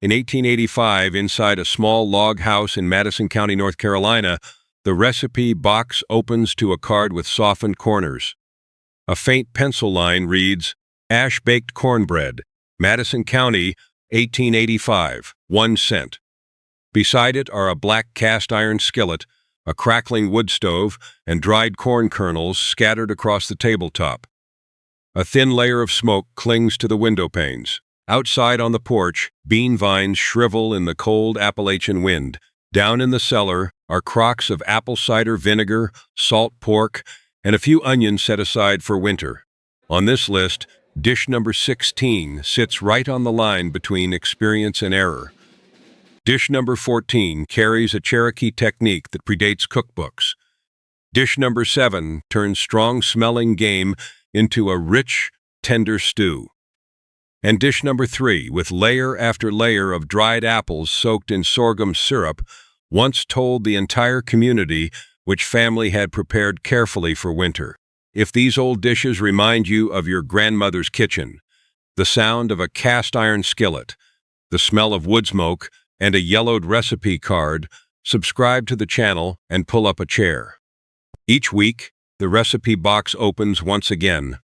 In 1885, inside a small log house in Madison County, North Carolina, the recipe box opens to a card with softened corners. A faint pencil line reads, "Ash-baked cornbread, Madison County, 1885, 1 cent." Beside it are a black cast-iron skillet, a crackling woodstove, and dried corn kernels scattered across the tabletop. A thin layer of smoke clings to the window panes. Outside on the porch, bean vines shrivel in the cold Appalachian wind. Down in the cellar are crocks of apple cider vinegar, salt pork, and a few onions set aside for winter. On this list, dish number 16 sits right on the line between experience and error. Dish number 14 carries a Cherokee technique that predates cookbooks. Dish number 7 turns strong-smelling game into a rich, tender stew. And dish number 3, with layer after layer of dried apples soaked in sorghum syrup, once told the entire community which family had prepared carefully for winter. If these old dishes remind you of your grandmother's kitchen, the sound of a cast-iron skillet, the smell of wood smoke, and a yellowed recipe card, subscribe to the channel and pull up a chair. Each week, the recipe box opens once again.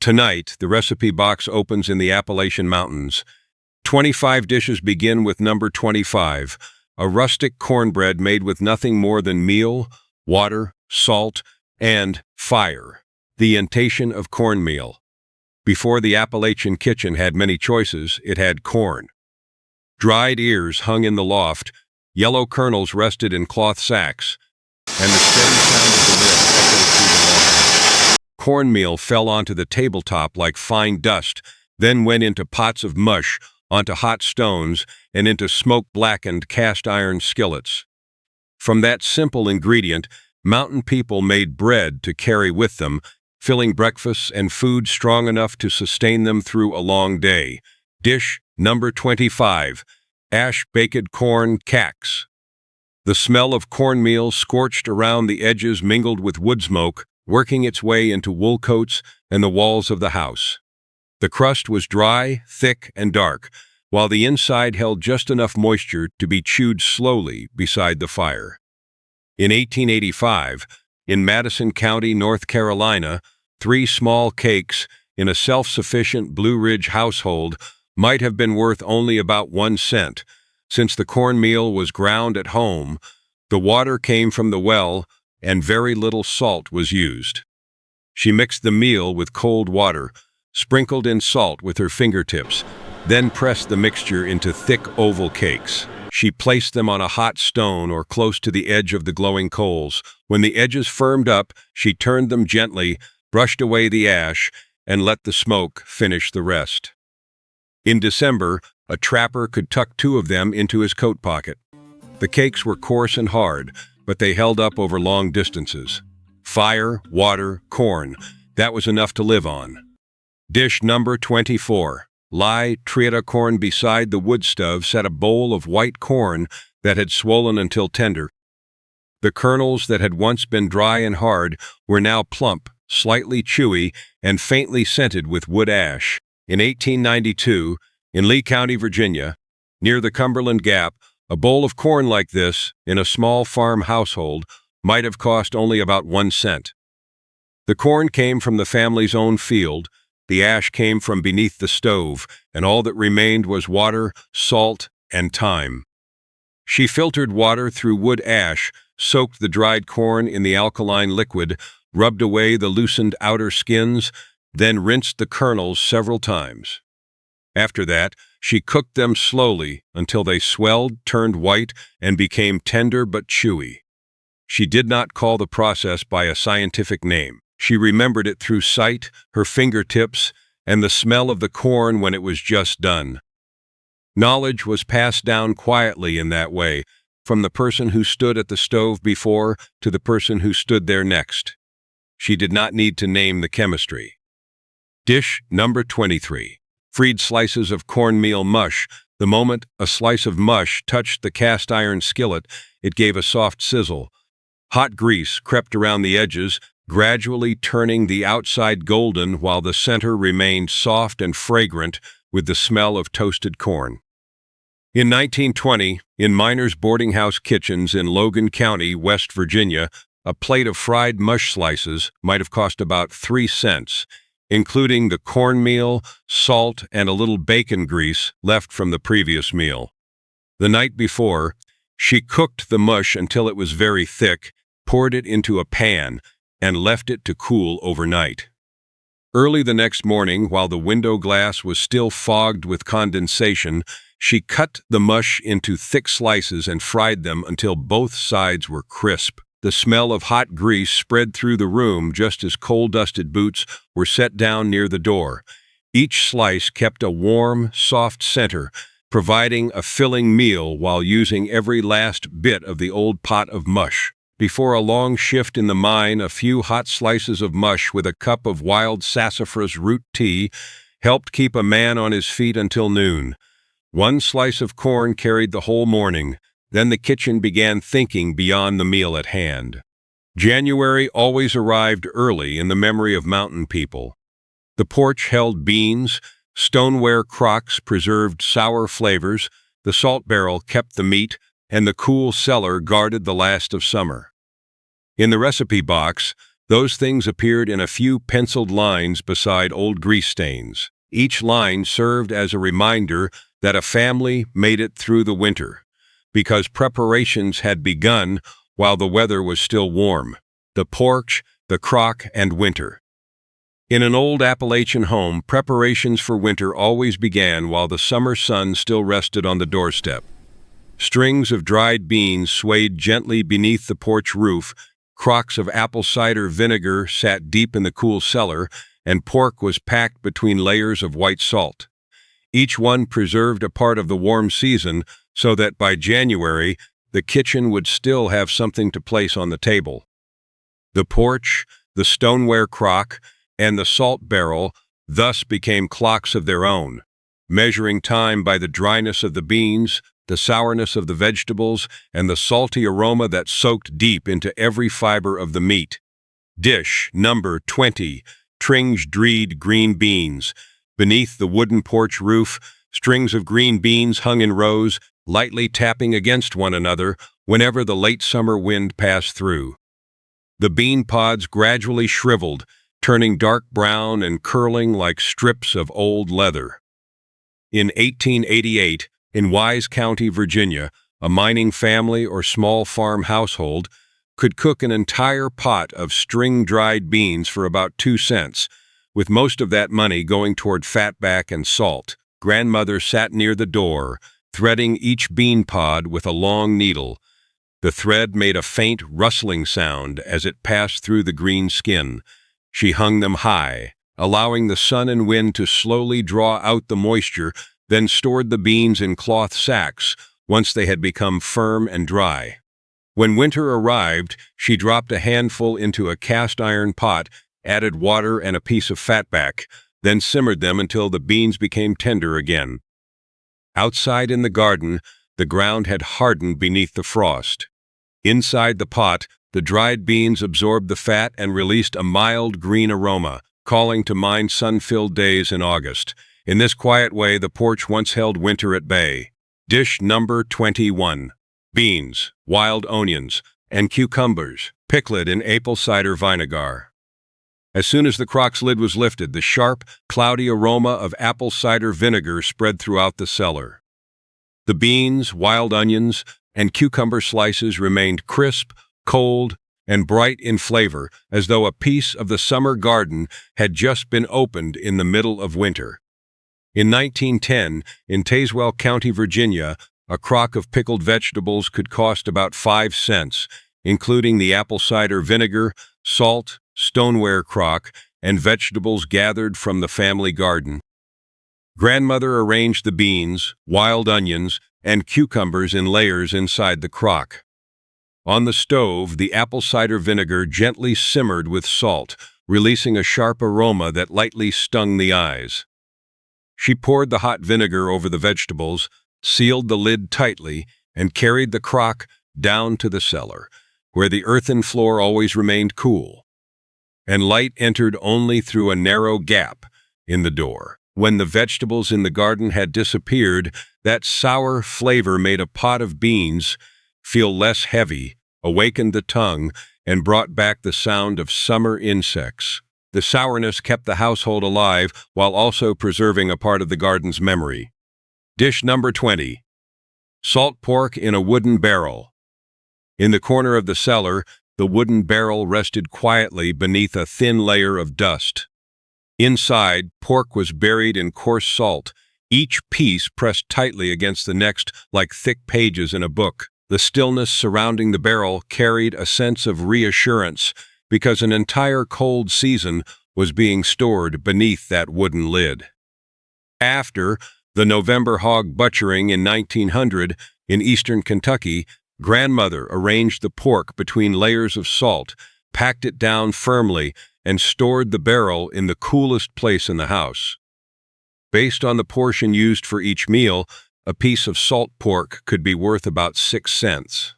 Tonight, the recipe box opens in the Appalachian Mountains. 25 dishes begin with number 25, a rustic cornbread made with nothing more than meal, water, salt, and fire, the intation of cornmeal. Before the Appalachian kitchen had many choices, it had corn. Dried ears hung in the loft, yellow kernels rested in cloth sacks, and the steady sound of the whip echoed through the lawn. Cornmeal fell onto the tabletop like fine dust, then went into pots of mush, onto hot stones, and into smoke-blackened cast-iron skillets. From that simple ingredient, mountain people made bread to carry with them, filling breakfasts and food strong enough to sustain them through a long day. Dish number 25, ash-baked corn cacks. The smell of cornmeal scorched around the edges mingled with wood smoke, working its way into wool coats and the walls of the house. The crust was dry, thick, and dark, while the inside held just enough moisture to be chewed slowly beside the fire. In 1885, in Madison County, North Carolina, 3 small cakes in a self-sufficient Blue Ridge household might have been worth only about 1 cent. Since the cornmeal was ground at home, the water came from the well, and very little salt was used. She mixed the meal with cold water, sprinkled in salt with her fingertips, then pressed the mixture into thick oval cakes. She placed them on a hot stone or close to the edge of the glowing coals. When the edges firmed up, she turned them gently, brushed away the ash, and let the smoke finish the rest. In December, a trapper could tuck 2 of them into his coat pocket. The cakes were coarse and hard, but they held up over long distances. Fire, water, corn, that was enough to live on. Dish number 24. Lie triata corn. Beside the wood stove sat a bowl of white corn that had swollen until tender. The kernels that had once been dry and hard were now plump, slightly chewy, and faintly scented with wood ash. In 1892, in Lee County, Virginia, near the Cumberland Gap, a bowl of corn like this, in a small farm household, might have cost only about 1 cent. The corn came from the family's own field, the ash came from beneath the stove, and all that remained was water, salt, and thyme. She filtered water through wood ash, soaked the dried corn in the alkaline liquid, rubbed away the loosened outer skins, then rinsed the kernels several times. After that, she cooked them slowly until they swelled, turned white, and became tender but chewy. She did not call the process by a scientific name. She remembered it through sight, her fingertips, and the smell of the corn when it was just done. Knowledge was passed down quietly in that way, from the person who stood at the stove before to the person who stood there next. She did not need to name the chemistry. Dish number 23. Freed slices of cornmeal mush. The moment a slice of mush touched the cast-iron skillet, it gave a soft sizzle. Hot grease crept around the edges, gradually turning the outside golden while the center remained soft and fragrant with the smell of toasted corn. In 1920, in miners' boarding house kitchens in Logan County, West Virginia, a plate of fried mush slices might have cost about 3 cents, including the cornmeal, salt, and a little bacon grease left from the previous meal. The night before, she cooked the mush until it was very thick, poured it into a pan, and left it to cool overnight. Early the next morning, while the window glass was still fogged with condensation, she cut the mush into thick slices and fried them until both sides were crisp. The smell of hot grease spread through the room just as coal-dusted boots were set down near the door. Each slice kept a warm, soft center, providing a filling meal while using every last bit of the old pot of mush. Before a long shift in the mine, a few hot slices of mush with a cup of wild sassafras root tea helped keep a man on his feet until noon. One slice of corn carried the whole morning. Then the kitchen began thinking beyond the meal at hand. January always arrived early in the memory of mountain people. The porch held beans, stoneware crocks preserved sour flavors, the salt barrel kept the meat, and the cool cellar guarded the last of summer. In the recipe box, those things appeared in a few penciled lines beside old grease stains. Each line served as a reminder that a family made it through the winter, because preparations had begun while the weather was still warm. The porch, the crock, and winter. In an old Appalachian home, preparations for winter always began while the summer sun still rested on the doorstep. Strings of dried beans swayed gently beneath the porch roof, crocks of apple cider vinegar sat deep in the cool cellar, and pork was packed between layers of white salt. Each one preserved a part of the warm season so that by January, the kitchen would still have something to place on the table. The porch, the stoneware crock, and the salt barrel thus became clocks of their own, measuring time by the dryness of the beans, the sourness of the vegetables, and the salty aroma that soaked deep into every fiber of the meat. Dish number 20, tringed dried green beans. Beneath the wooden porch roof, strings of green beans hung in rows, lightly tapping against one another whenever the late summer wind passed through. The bean pods gradually shriveled, turning dark brown and curling like strips of old leather. In 1888, in Wise County, Virginia, a mining family or small farm household could cook an entire pot of string-dried beans for about 2 cents, with most of that money going toward fatback and salt. Grandmother sat near the door, threading each bean pod with a long needle. The thread made a faint rustling sound as it passed through the green skin. She hung them high, allowing the sun and wind to slowly draw out the moisture, then stored the beans in cloth sacks once they had become firm and dry. When winter arrived, she dropped a handful into a cast-iron pot, added water and a piece of fatback, then simmered them until the beans became tender again. Outside in the garden, the ground had hardened beneath the frost. Inside the pot, the dried beans absorbed the fat and released a mild green aroma, calling to mind sun-filled days in August. In this quiet way, the porch once held winter at bay. Dish number 21. Beans, wild onions, and cucumbers, pickled in apple cider vinegar. As soon as the crock's lid was lifted, the sharp, cloudy aroma of apple cider vinegar spread throughout the cellar. The beans, wild onions, and cucumber slices remained crisp, cold, and bright in flavor, as though a piece of the summer garden had just been opened in the middle of winter. In 1910, in Tazewell County, Virginia, a crock of pickled vegetables could cost about 5 cents, including the apple cider vinegar, salt, stoneware crock, and vegetables gathered from the family garden. Grandmother arranged the beans, wild onions, and cucumbers in layers inside the crock. On the stove, the apple cider vinegar gently simmered with salt, releasing a sharp aroma that lightly stung the eyes. She poured the hot vinegar over the vegetables, sealed the lid tightly, and carried the crock down to the cellar, where the earthen floor always remained cool, and light entered only through a narrow gap in the door. When the vegetables in the garden had disappeared, that sour flavor made a pot of beans feel less heavy, awakened the tongue, and brought back the sound of summer insects. The sourness kept the household alive while also preserving a part of the garden's memory. Dish number 20. Salt pork in a wooden barrel. In the corner of the cellar, the wooden barrel rested quietly beneath a thin layer of dust. Inside, pork was buried in coarse salt, each piece pressed tightly against the next like thick pages in a book. The stillness surrounding the barrel carried a sense of reassurance because an entire cold season was being stored beneath that wooden lid. After the November hog butchering in 1900 in eastern Kentucky, grandmother arranged the pork between layers of salt, packed it down firmly, and stored the barrel in the coolest place in the house. Based on the portion used for each meal, a piece of salt pork could be worth about 6 cents.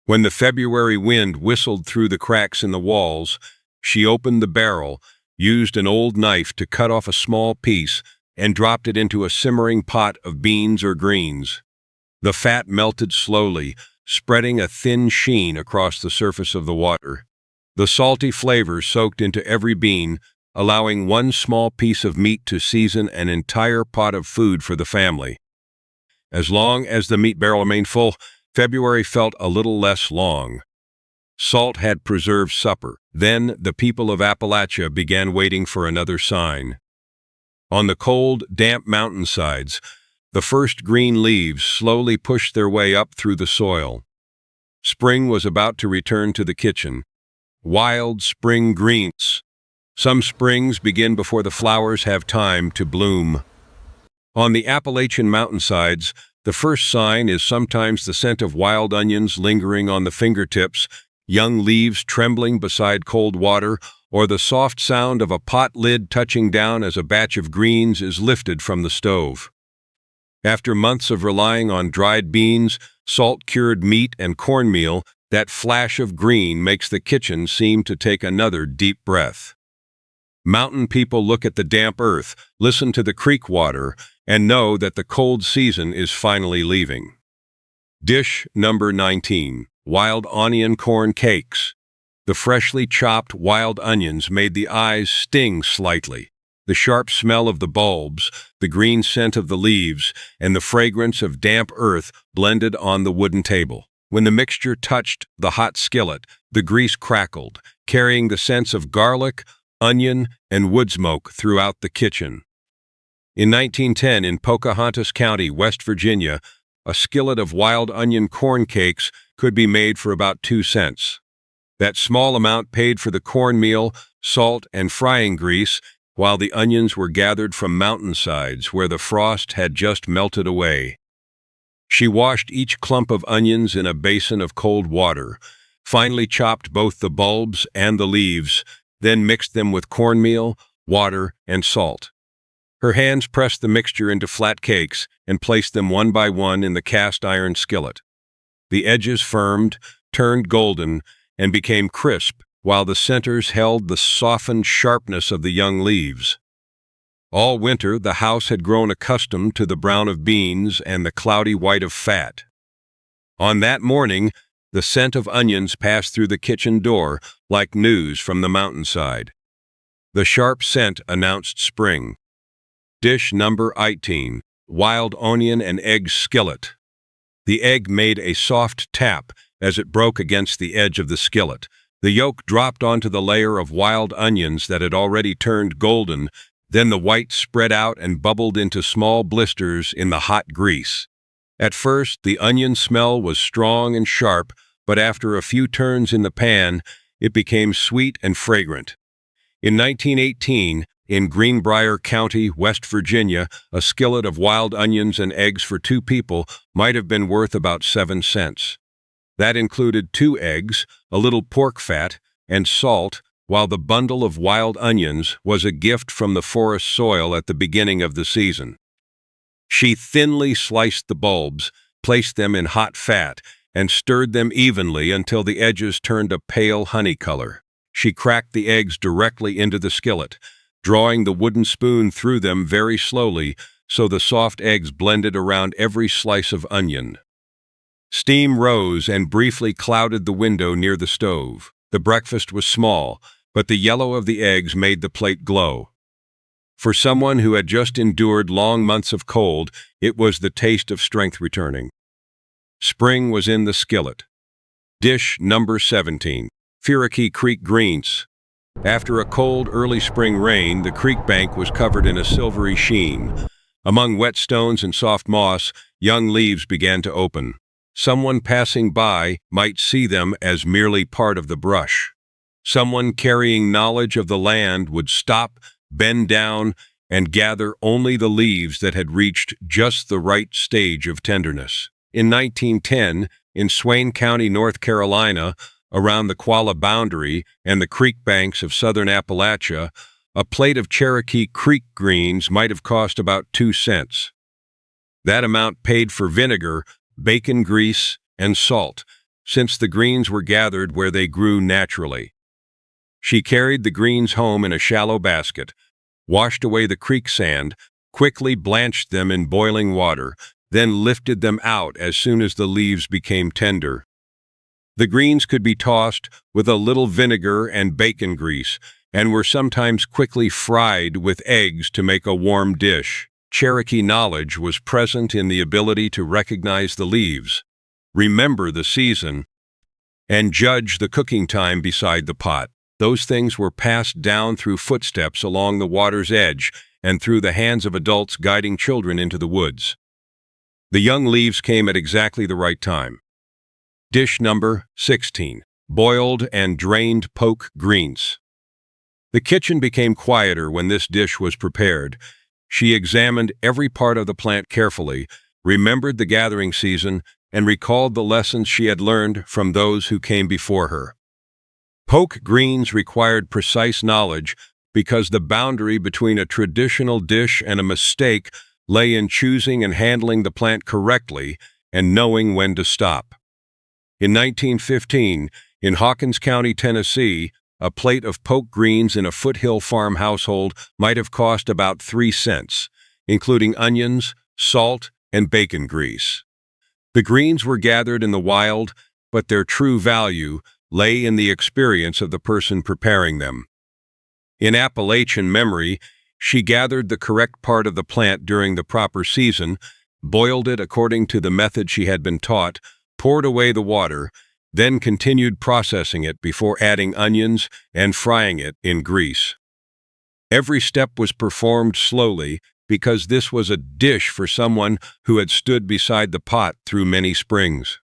When the February wind whistled through the cracks in the walls, she opened the barrel, used an old knife to cut off a small piece, and dropped it into a simmering pot of beans or greens. The fat melted slowly, spreading a thin sheen across the surface of the water. The salty flavor soaked into every bean, allowing one small piece of meat to season an entire pot of food for the family. As long as the meat barrel remained full, February felt a little less long. Salt had preserved supper. Then the people of Appalachia began waiting for another sign. On the cold, damp mountainsides, the first green leaves slowly pushed their way up through the soil. Spring was about to return to the kitchen. Wild spring greens. Some springs begin before the flowers have time to bloom. On the Appalachian mountainsides, the first sign is sometimes the scent of wild onions lingering on the fingertips, young leaves trembling beside cold water, or the soft sound of a pot lid touching down as a batch of greens is lifted from the stove. After months of relying on dried beans, salt-cured meat, and cornmeal, that flash of green makes the kitchen seem to take another deep breath. Mountain people look at the damp earth, listen to the creek water, and know that the cold season is finally leaving. Dish number 19. Wild onion corn cakes. The freshly chopped wild onions made the eyes sting slightly. The sharp smell of the bulbs, the green scent of the leaves, and the fragrance of damp earth blended on the wooden table. When the mixture touched the hot skillet, the grease crackled, carrying the sense of garlic, onion, and wood smoke throughout the kitchen. In 1910, in Pocahontas County, West Virginia, a skillet of wild onion corn cakes could be made for about 2 cents. That small amount paid for the cornmeal, salt, and frying grease, while the onions were gathered from mountainsides where the frost had just melted away. She washed each clump of onions in a basin of cold water, finely chopped both the bulbs and the leaves, then mixed them with cornmeal, water, and salt. Her hands pressed the mixture into flat cakes and placed them one by one in the cast-iron skillet. The edges firmed, turned golden, and became crisp, while the centers held the softened sharpness of the young leaves. All winter, the house had grown accustomed to the brown of beans and the cloudy white of fat. On that morning, the scent of onions passed through the kitchen door like news from the mountainside. The sharp scent announced spring. Dish number 18. Wild onion and egg skillet. The egg made a soft tap as it broke against the edge of the skillet. The yolk dropped onto the layer of wild onions that had already turned golden, then the white spread out and bubbled into small blisters in the hot grease. At first, the onion smell was strong and sharp, but after a few turns in the pan, it became sweet and fragrant. In 1918, in Greenbrier County, West Virginia, a skillet of wild onions and eggs for 2 people might have been worth about 7 cents. That included 2 eggs, a little pork fat, and salt, while the bundle of wild onions was a gift from the forest soil at the beginning of the season. She thinly sliced the bulbs, placed them in hot fat, and stirred them evenly until the edges turned a pale honey color. She cracked the eggs directly into the skillet, drawing the wooden spoon through them very slowly so the soft eggs blended around every slice of onion. Steam rose and briefly clouded the window near the stove. The breakfast was small, but the yellow of the eggs made the plate glow. For someone who had just endured long months of cold, it was the taste of strength returning. Spring was in the skillet. Dish number 17. Cherokee Creek Greens. After a cold early spring rain, the creek bank was covered in a silvery sheen. Among wet stones and soft moss, young leaves began to open. Someone passing by might see them as merely part of the brush. Someone carrying knowledge of the land would stop, bend down, and gather only the leaves that had reached just the right stage of tenderness. In 1910, in Swain County, North Carolina, around the Qualla boundary and the creek banks of southern Appalachia, a plate of Cherokee Creek greens might have cost about 2 cents. That amount paid for vinegar, bacon grease, and salt, since the greens were gathered where they grew naturally. She carried the greens home in a shallow basket, washed away the creek sand, quickly blanched them in boiling water, then lifted them out as soon as the leaves became tender. The greens could be tossed with a little vinegar and bacon grease, and were sometimes quickly fried with eggs to make a warm dish. Cherokee knowledge was present in the ability to recognize the leaves, remember the season, and judge the cooking time beside the pot. Those things were passed down through footsteps along the water's edge and through the hands of adults guiding children into the woods. The young leaves came at exactly the right time. Dish number 16. Boiled and drained poke greens. The kitchen became quieter when this dish was prepared. She examined every part of the plant carefully, remembered the gathering season, and recalled the lessons she had learned from those who came before her. Poke greens required precise knowledge because the boundary between a traditional dish and a mistake lay in choosing and handling the plant correctly and knowing when to stop. In 1915, in Hawkins County, Tennessee, a plate of poke greens in a foothill farm household might have cost about 3 cents, including onions, salt, and bacon grease. The greens were gathered in the wild, but their true value lay in the experience of the person preparing them. In Appalachian memory, she gathered the correct part of the plant during the proper season, boiled it according to the method she had been taught, poured away the water, then continued processing it before adding onions and frying it in grease. Every step was performed slowly because this was a dish for someone who had stood beside the pot through many springs.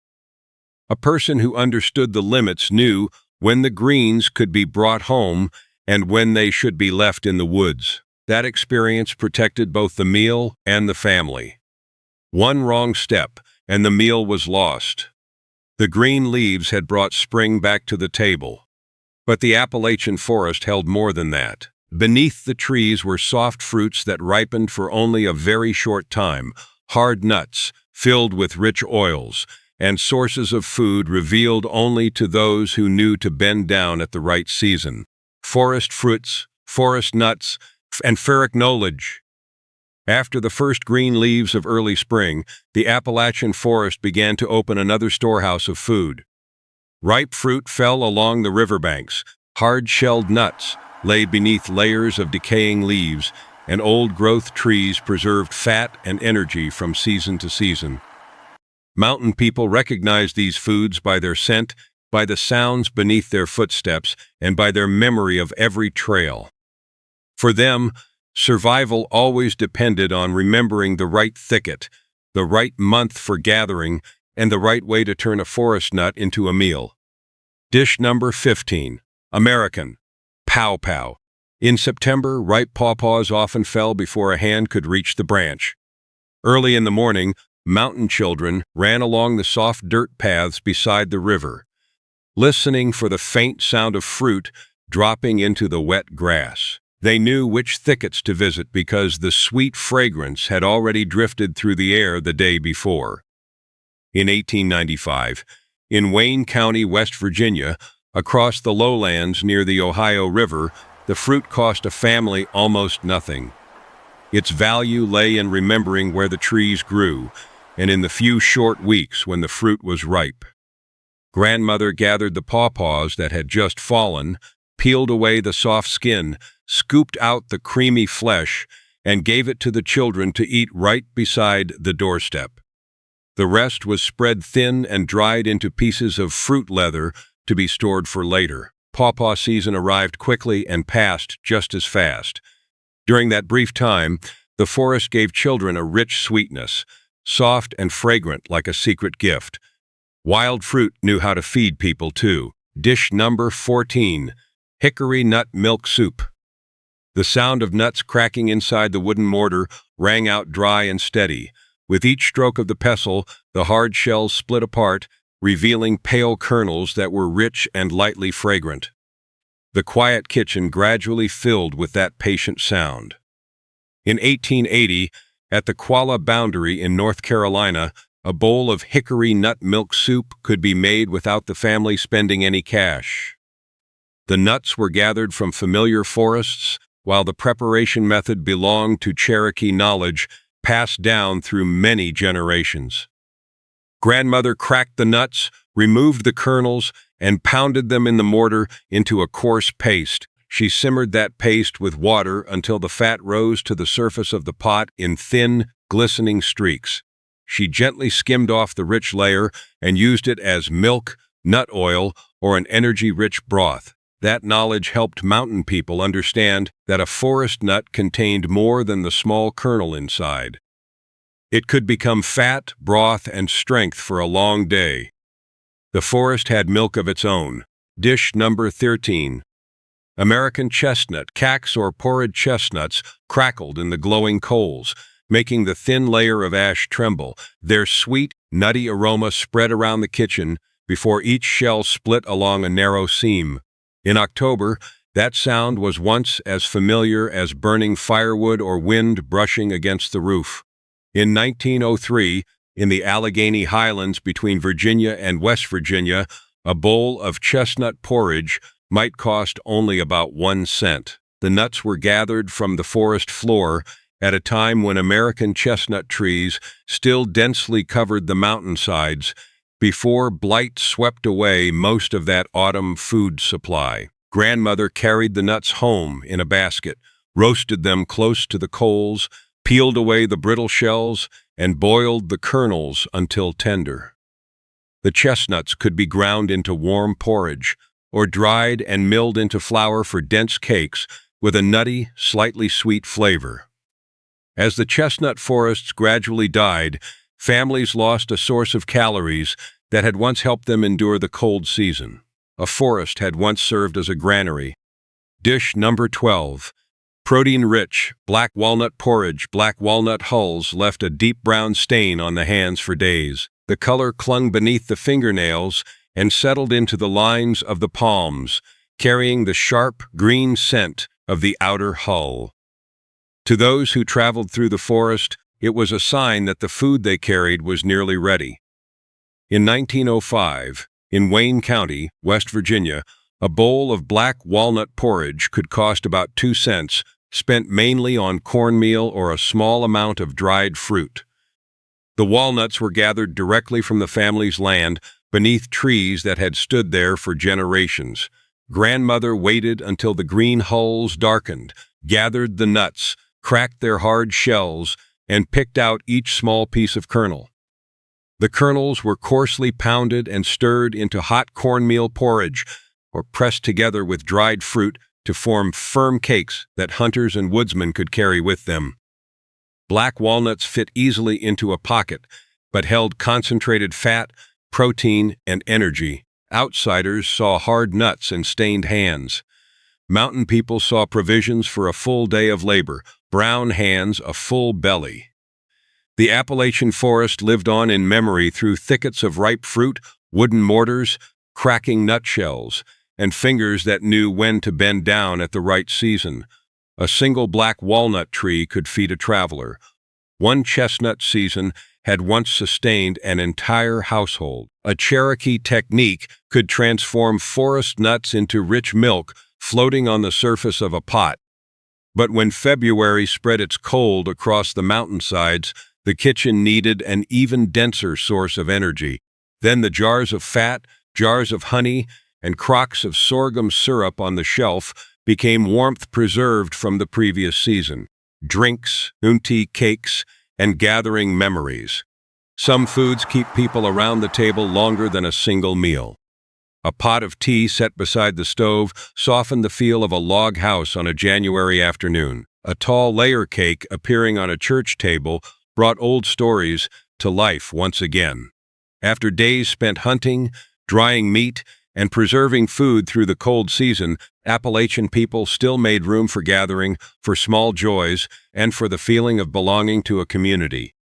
A person who understood the limits knew when the greens could be brought home and when they should be left in the woods. That experience protected both the meal and the family. One wrong step, and the meal was lost. The green leaves had brought spring back to the table. But the Appalachian forest held more than that. Beneath the trees were soft fruits that ripened for only a very short time, hard nuts filled with rich oils, and sources of food revealed only to those who knew to bend down at the right season. Forest fruits, forest nuts, and ferric knowledge. After the first green leaves of early spring, the Appalachian forest began to open another storehouse of food. Ripe fruit fell along the riverbanks, hard-shelled nuts lay beneath layers of decaying leaves, and old-growth trees preserved fat and energy from season to season. Mountain people recognized these foods by their scent, by the sounds beneath their footsteps, and by their memory of every trail. For them, survival always depended on remembering the right thicket, the right month for gathering, and the right way to turn a forest nut into a meal. Dish number 15. American. Pow pow. In September, ripe pawpaws often fell before a hand could reach the branch. Early in the morning, mountain children ran along the soft dirt paths beside the river, listening for the faint sound of fruit dropping into the wet grass. They knew which thickets to visit because the sweet fragrance had already drifted through the air the day before. In 1895, in Wayne County, West Virginia, across the lowlands near the Ohio River, the fruit cost a family almost nothing. Its value lay in remembering where the trees grew, and in the few short weeks when the fruit was ripe. Grandmother gathered the pawpaws that had just fallen, peeled away the soft skin, scooped out the creamy flesh, and gave it to the children to eat right beside the doorstep. The rest was spread thin and dried into pieces of fruit leather to be stored for later. Pawpaw season arrived quickly and passed just as fast. During that brief time, the forest gave children a rich sweetness, soft and fragrant like a secret gift. Wild fruit knew how to feed people too. Dish number 14, hickory nut milk soup. The sound of nuts cracking inside the wooden mortar rang out dry and steady. With each stroke of the pestle, the hard shells split apart, revealing pale kernels that were rich and lightly fragrant. The quiet kitchen gradually filled with that patient sound. In 1880, at the Qualla boundary in North Carolina, a bowl of hickory nut milk soup could be made without the family spending any cash. The nuts were gathered from familiar forests, while the preparation method belonged to Cherokee knowledge passed down through many generations. Grandmother cracked the nuts, removed the kernels, and pounded them in the mortar into a coarse paste. She simmered that paste with water until the fat rose to the surface of the pot in thin, glistening streaks. She gently skimmed off the rich layer and used it as milk, nut oil, or an energy-rich broth. That knowledge helped mountain people understand that a forest nut contained more than the small kernel inside. It could become fat, broth, and strength for a long day. The forest had milk of its own. Dish number 13. American chestnut, cacks or porridge chestnuts crackled in the glowing coals, making the thin layer of ash tremble. Their sweet, nutty aroma spread around the kitchen before each shell split along a narrow seam. In October, that sound was once as familiar as burning firewood or wind brushing against the roof. In 1903, in the Allegheny Highlands between Virginia and West Virginia, a bowl of chestnut porridge might cost only about 1 cent. The nuts were gathered from the forest floor at a time when American chestnut trees still densely covered the mountainsides before blight swept away most of that autumn food supply. Grandmother carried the nuts home in a basket, roasted them close to the coals, peeled away the brittle shells, and boiled the kernels until tender. The chestnuts could be ground into warm porridge, or dried and milled into flour for dense cakes with a nutty, slightly sweet flavor. As the chestnut forests gradually died, families lost a source of calories that had once helped them endure the cold season. A forest had once served as a granary. Dish number 12. Protein-rich, black walnut porridge. Black walnut hulls left a deep brown stain on the hands for days. The color clung beneath the fingernails and settled into the lines of the palms, carrying the sharp, green scent of the outer hull. To those who traveled through the forest, it was a sign that the food they carried was nearly ready. In 1905, in Wayne County, West Virginia, a bowl of black walnut porridge could cost about 2 cents, spent mainly on cornmeal or a small amount of dried fruit. The walnuts were gathered directly from the family's land beneath trees that had stood there for generations. Grandmother waited until the green hulls darkened, gathered the nuts, cracked their hard shells, and picked out each small piece of kernel. The kernels were coarsely pounded and stirred into hot cornmeal porridge, or pressed together with dried fruit to form firm cakes that hunters and woodsmen could carry with them. Black walnuts fit easily into a pocket, but held concentrated fat, protein, and energy. Outsiders saw hard nuts and stained hands. Mountain people saw provisions for a full day of labor, brown hands, a full belly. The Appalachian forest lived on in memory through thickets of ripe fruit, wooden mortars, cracking nutshells, and fingers that knew when to bend down at the right season. A single black walnut tree could feed a traveler. One chestnut season had once sustained an entire household. A Cherokee technique could transform forest nuts into rich milk floating on the surface of a pot. But when February spread its cold across the mountainsides, the kitchen needed an even denser source of energy. Then the jars of fat, jars of honey, and crocks of sorghum syrup on the shelf became warmth preserved from the previous season. Drinks, unti cakes, and gathering memories. Some foods keep people around the table longer than a single meal. A pot of tea set beside the stove softened the feel of a log house on a January afternoon. A tall layer cake appearing on a church table brought old stories to life once again. After days spent hunting, drying meat, and preserving food through the cold season, Appalachian people still made room for gathering, for small joys, and for the feeling of belonging to a community.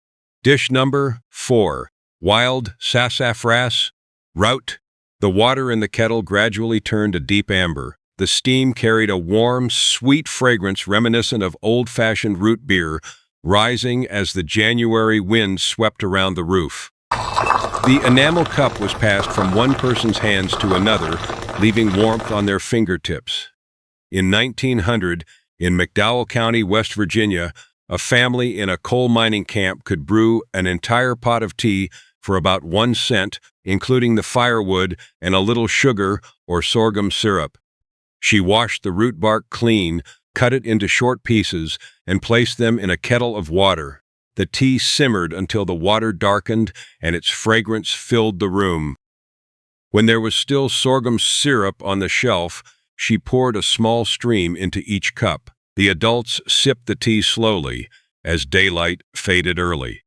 Dish number 4, wild sassafras root. The water in the kettle gradually turned a deep amber. The steam carried a warm, sweet fragrance reminiscent of old-fashioned root beer, rising as the January wind swept around the roof. The enamel cup was passed from one person's hands to another, leaving warmth on their fingertips. In 1900, in McDowell County, West Virginia, a family in a coal mining camp could brew an entire pot of tea for about 1 cent, including the firewood and a little sugar or sorghum syrup. She washed the root bark clean, cut it into short pieces, and placed them in a kettle of water. The tea simmered until the water darkened and its fragrance filled the room. When there was still sorghum syrup on the shelf, she poured a small stream into each cup. The adults sipped the tea slowly as daylight faded early.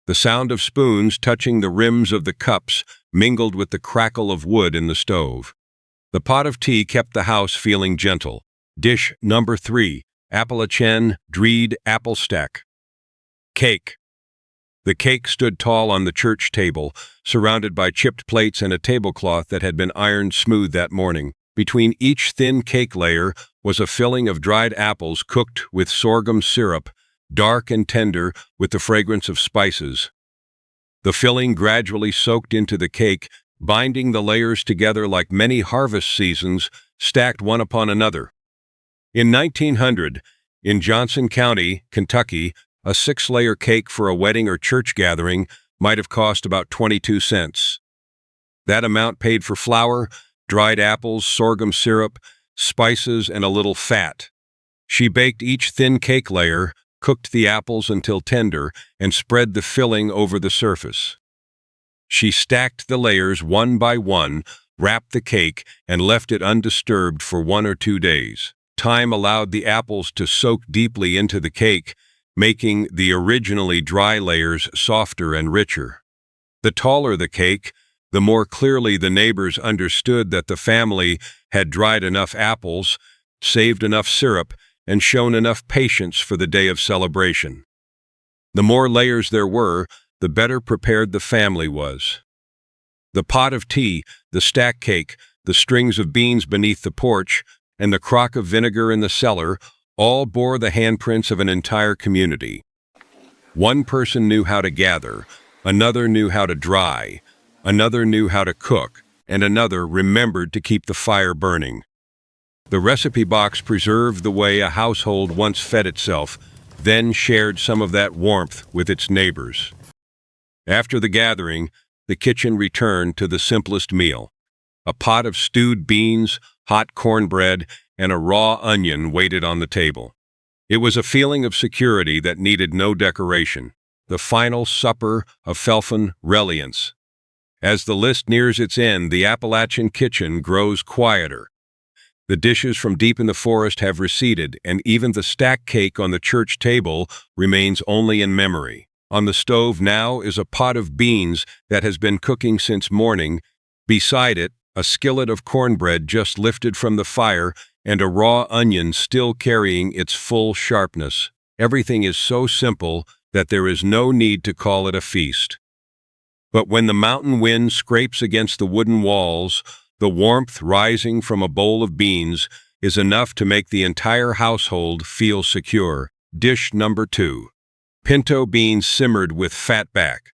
The sound of spoons touching the rims of the cups mingled with the crackle of wood in the stove. The pot of tea kept the house feeling gentle. Dish number 3, Appalachian dried apple stack. Cake. The cake stood tall on the church table, surrounded by chipped plates and a tablecloth that had been ironed smooth that morning. Between each thin cake layer was a filling of dried apples cooked with sorghum syrup, dark and tender with the fragrance of spices. The filling gradually soaked into the cake, binding the layers together like many harvest seasons, stacked one upon another. In 1900, in Johnson County, Kentucky, a 6-layer cake for a wedding or church gathering might have cost about 22 cents. That amount paid for flour, dried apples, sorghum syrup, spices, and a little fat. She baked each thin cake layer, cooked the apples until tender, and spread the filling over the surface. She stacked the layers one by one, wrapped the cake, and left it undisturbed for 1 or 2 days. Time allowed the apples to soak deeply into the cake, making the originally dry layers softer and richer. The taller the cake, the more clearly the neighbors understood that the family had dried enough apples, saved enough syrup, and shown enough patience for the day of celebration. The more layers there were, the better prepared the family was. The pot of tea, the stack cake, the strings of beans beneath the porch, and the crock of vinegar in the cellar all bore the handprints of an entire community. One person knew how to gather, another knew how to dry, another knew how to cook, and another remembered to keep the fire burning. The recipe box preserved the way a household once fed itself, then shared some of that warmth with its neighbors. After the gathering, the kitchen returned to the simplest meal. A pot of stewed beans, hot cornbread, and a raw onion waited on the table. It was a feeling of security that needed no decoration, the final supper of Felfin reliance. As the list nears its end, the Appalachian kitchen grows quieter. The dishes from deep in the forest have receded, and even the stack cake on the church table remains only in memory. On the stove now is a pot of beans that has been cooking since morning. Beside it, a skillet of cornbread just lifted from the fire, and a raw onion still carrying its full sharpness. Everything is so simple that there is no need to call it a feast. But when the mountain wind scrapes against the wooden walls, the warmth rising from a bowl of beans is enough to make the entire household feel secure. Dish number 2. Pinto beans simmered with fat back.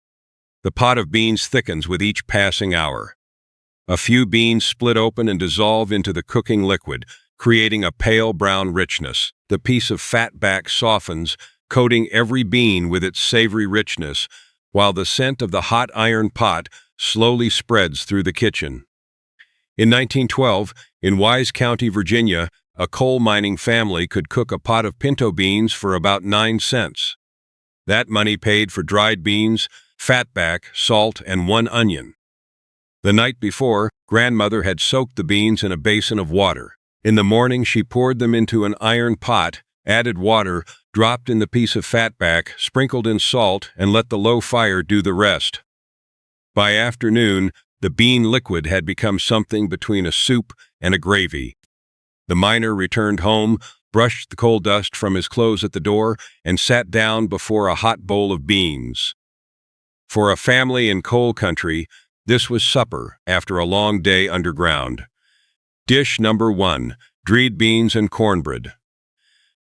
The pot of beans thickens with each passing hour. A few beans split open and dissolve into the cooking liquid, creating a pale brown richness. The piece of fat back softens, coating every bean with its savory richness, while the scent of the hot iron pot slowly spreads through the kitchen. In 1912, in Wise County, Virginia, a coal mining family could cook a pot of pinto beans for about 9 cents. That money paid for dried beans, fatback, salt, and 1 onion. The night before, grandmother had soaked the beans in a basin of water. In the morning, she poured them into an iron pot, added water, dropped in the piece of fatback, sprinkled in salt, and let the low fire do the rest. By afternoon, the bean liquid had become something between a soup and a gravy. The miner returned home, brushed the coal dust from his clothes at the door, and sat down before a hot bowl of beans. For a family in coal country, this was supper after a long day underground. Dish number 1, dried beans and cornbread.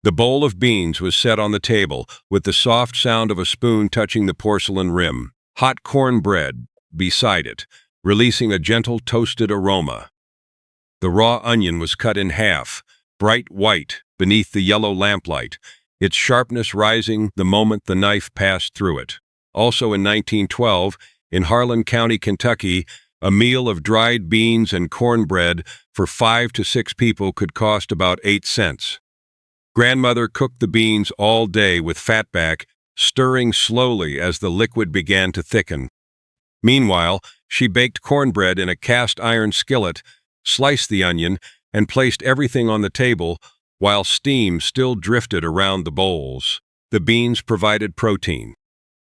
The bowl of beans was set on the table, with the soft sound of a spoon touching the porcelain rim. Hot cornbread beside it, releasing a gentle toasted aroma. The raw onion was cut in half, bright white, beneath the yellow lamplight, its sharpness rising the moment the knife passed through it. Also in 1912, in Harlan County, Kentucky, a meal of dried beans and cornbread for 5 to 6 people could cost about 8 cents. Grandmother cooked the beans all day with fatback, stirring slowly as the liquid began to thicken. Meanwhile, she baked cornbread in a cast iron skillet, sliced the onion, and placed everything on the table while steam still drifted around the bowls. The beans provided protein.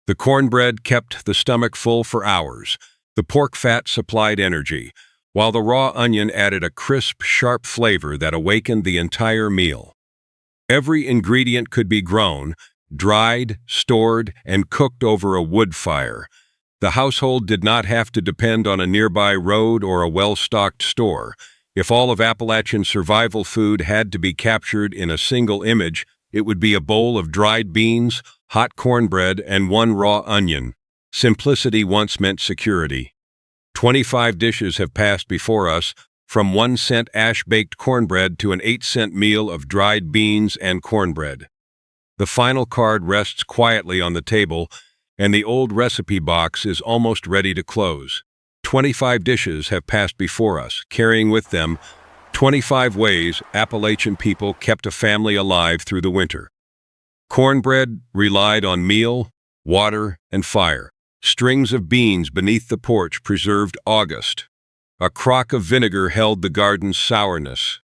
The cornbread kept the stomach full for hours. The pork fat supplied energy, while the raw onion added a crisp, sharp flavor that awakened the entire meal. Every ingredient could be grown, dried, stored, and cooked over a wood fire. The household did not have to depend on a nearby road or a well-stocked store. If all of Appalachian survival food had to be captured in a single image, it would be a bowl of dried beans, hot cornbread, and 1 raw onion. Simplicity once meant security. 25 dishes have passed before us, from 1-cent ash-baked cornbread to an 8-cent meal of dried beans and cornbread. The final card rests quietly on the table, and the old recipe box is almost ready to close. 25 dishes have passed before us, carrying with them 25 ways Appalachian people kept a family alive through the winter. Cornbread relied on meal, water, and fire. Strings of beans beneath the porch preserved August. A crock of vinegar held the garden's sourness.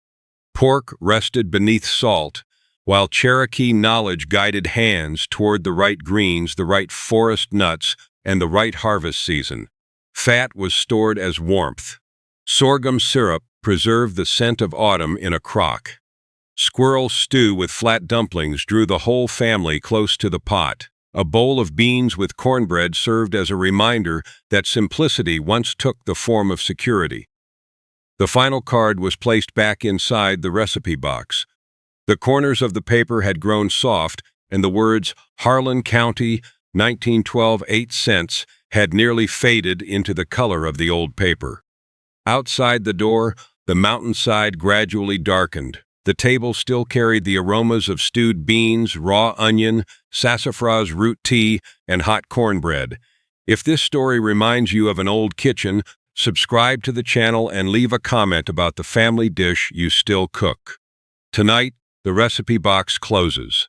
Pork rested beneath salt, while Cherokee knowledge guided hands toward the right greens, the right forest nuts, and the right harvest season. Fat was stored as warmth. Sorghum syrup preserved the scent of autumn in a crock. Squirrel stew with flat dumplings drew the whole family close to the pot. A bowl of beans with cornbread served as a reminder that simplicity once took the form of security. The final card was placed back inside the recipe box. The corners of the paper had grown soft, and the words Harlan County, 1912, 8 cents had nearly faded into the color of the old paper. Outside the door, the mountainside gradually darkened. The table still carried the aromas of stewed beans, raw onion, sassafras root tea, and hot cornbread. If this story reminds you of an old kitchen, subscribe to the channel and leave a comment about the family dish you still cook. Tonight, the recipe box closes,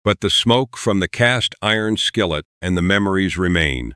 but the smoke from the cast iron skillet and the memories remain.